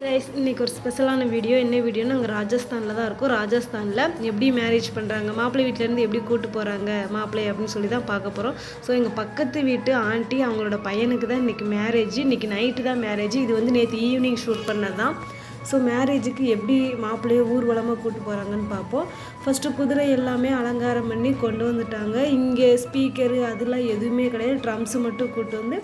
இன்றைக்கி ஒரு ஸ்பெஷலான வீடியோ. என்ன வீடியோன்னு நாங்கள் ராஜஸ்தானில் தான் இருக்கோம். ராஜஸ்தானில் எப்படி மேரேஜ் பண்ணுறாங்க, மாப்பிள்ளை வீட்டிலேருந்து எப்படி கூப்பிட்டு போகிறாங்க மாப்பிள்ளை அப்படின்னு சொல்லி தான் பார்க்க போகிறோம். ஸோ எங்கள் பக்கத்து வீட்டு ஆண்டி அவங்களோட பையனுக்கு தான் இன்றைக்கி மேரேஜ். இன்றைக்கி நைட்டு தான் மேரேஜ். இது வந்து நேற்று ஈவினிங் ஷூட் பண்ணது தான். ஸோ மேரேஜுக்கு எப்படி மாப்பிள்ளையை ஊர்வலமாக கூப்பிட்டு போகிறாங்கன்னு பார்ப்போம். ஃபஸ்ட்டு குதிரை எல்லாமே அலங்காரம் பண்ணி கொண்டு வந்துட்டாங்க. இங்கே ஸ்பீக்கரு அதெல்லாம் எதுவுமே கிடையாது. ட்ரம்ஸு மட்டும் கூப்பிட்டு வந்து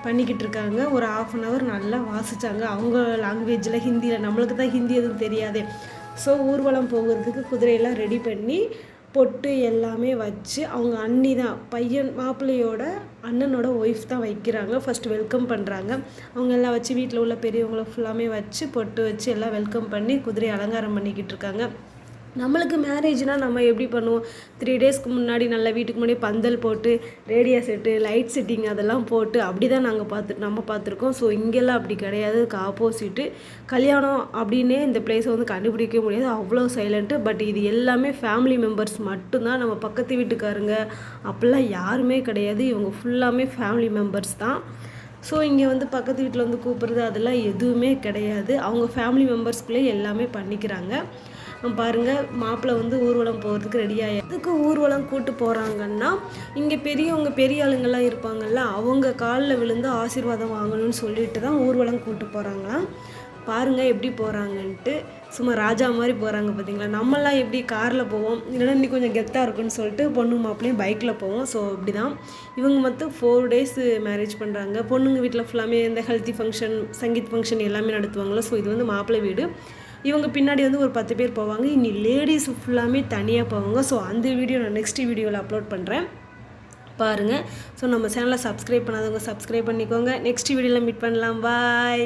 பண்ணிக்கிட்டு இருக்காங்க. ஒரு 1/2 hour நல்லா வாசித்தாங்க. அவங்க லாங்குவேஜில் ஹிந்தியில், நம்மளுக்கு தான் ஹிந்தி எதுவும் தெரியாதே. ஸோ ஊர்வலம் போகிறதுக்கு குதிரையெல்லாம் ரெடி பண்ணி பொட்டு எல்லாமே வச்சு அவங்க அண்ணி தான், பையன் மாப்பிள்ளையோட அண்ணனோட ஒய்ஃப் தான் வைக்கிறாங்க. ஃபஸ்ட்டு வெல்கம் பண்ணுறாங்க. அவங்க எல்லாம் வச்சு வீட்டில் உள்ள பெரியவங்கள ஃபுல்லாமே வச்சு பொட்டு வச்சு எல்லாம் வெல்கம் பண்ணி குதிரையை அலங்காரம் பண்ணிக்கிட்டு இருக்காங்க. நம்மளுக்கு மேரேஜ்னால் நம்ம எப்படி பண்ணுவோம், 3 daysக்கு முன்னாடி நல்லா வீட்டுக்கு முன்னாடி பந்தல் போட்டு ரேடியோ செட்டு லைட் செட்டிங் அதெல்லாம் போட்டு அப்படி தான் நம்ம பார்த்துருக்கோம். ஸோ இங்கெல்லாம் அப்படி கிடையாது. அதுக்கு ஆப்போசிட்டு கல்யாணம் அப்படின்னே இந்த பிளேஸை வந்து கண்டுபிடிக்க முடியாது, அவ்வளோ சைலண்ட்டு. பட் இது எல்லாமே ஃபேமிலி மெம்பர்ஸ் மட்டும்தான். நம்ம பக்கத்து வீட்டுக்காரங்க அப்படிலாம் யாருமே கிடையாது. இவங்க ஃபுல்லாமே ஃபேமிலி மெம்பர்ஸ் தான். ஸோ இங்கே வந்து பக்கத்து வீட்டில் வந்து கூப்பிட்றது அதெல்லாம் எதுவுமே கிடையாது. அவங்க ஃபேமிலி மெம்பர்ஸ்குள்ளே எல்லாமே பண்ணிக்கிறாங்க. பாருங்கள், மாப்பிள்ளை வந்து ஊர்வலம் போகிறதுக்கு ரெடியாகி அதுக்கு ஊர்வலம் கூப்பிட்டு போகிறாங்கன்னா இங்கே பெரியவங்க பெரிய ஆளுங்கள்லாம் இருப்பாங்கள்ல, அவங்க காலில் விழுந்து ஆசீர்வாதம் வாங்கணும்னு சொல்லிட்டு தான் ஊர்வலம் கூப்பிட்டு போகிறாங்களாம். பாருங்கள் எப்படி போகிறாங்கன்ட்டு. சும்மா ராஜா மாதிரி போகிறாங்க பார்த்தீங்களா. நம்மளாம் எப்படி காரில் போவோம், இல்லைன்னா இன்னும் கொஞ்சம் கெத்தாக இருக்குன்னு சொல்லிட்டு பொண்ணு மாப்பிள்ளையும் பைக்கில் போவோம். ஸோ இப்படி தான் இவங்க மொத்தம் 4 days மேரேஜ் பண்ணுறாங்க. பொண்ணுங்க வீட்டில் ஃபுல்லாமே இந்த ஹெல்த்தி ஃபங்க்ஷன், சங்கீத் ஃபங்க்ஷன் எல்லாமே நடத்துவாங்களோ. ஸோ இது வந்து மாப்பிள்ளை வீடு. இவங்க பின்னாடி வந்து ஒரு 10 பேர் போவாங்க. இனி லேடிஸ் ஃபுல்லாமே தனியாக போவாங்க. ஸோ அந்த வீடியோ நான் நெக்ஸ்ட் வீடியோவில் அப்லோட் பண்ணுறேன், பாருங்கள். ஸோ நம்ம சேனலை சப்ஸ்கிரைப் பண்ணாதவங்க சப்ஸ்கிரைப் பண்ணிக்கோங்க. நெக்ஸ்ட் வீடியோவில் மீட் பண்ணலாம். பாய்.